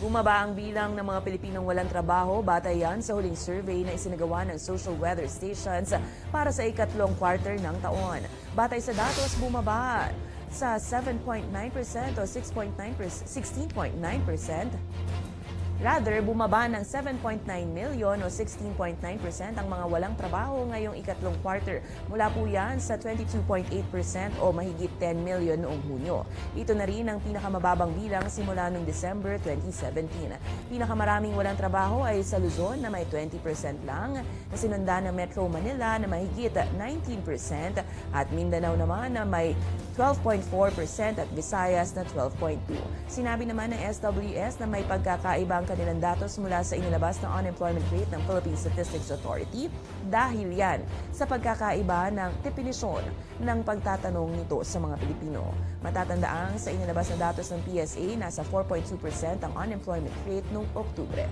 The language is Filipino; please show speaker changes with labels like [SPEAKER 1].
[SPEAKER 1] Bumaba ang bilang ng mga Pilipinong walang trabaho batay yan sa huling survey na isinagawa ng Social Weather Stations para sa ikatlong quarter ng taon. Batay sa datos, bumaba sa 7.9% o 16.9%. Rather, bumaba ng 7.9 million o 16.9% ang mga walang trabaho ngayong ikatlong quarter. Mula po yan sa 22.8% o mahigit 10 million noong Hunyo. Ito na rin ang pinakamababang bilang simula noong December 2017. Pinakamaraming walang trabaho ay sa Luzon na may 20% lang, na sinundan ng Metro Manila na mahigit 19% at Mindanao naman na may 12.4% at Visayas na 12.2%. Sinabi naman ng SWS na may pagkakaiba ang kanilang datos mula sa inilabas na unemployment rate ng Philippine Statistics Authority dahil yan sa pagkakaiba ng definisyon ng pagtatanong nito sa mga Pilipino. Matatandaang sa inilabas na datos ng PSA, nasa 4.2% ang unemployment rate noong Oktubre.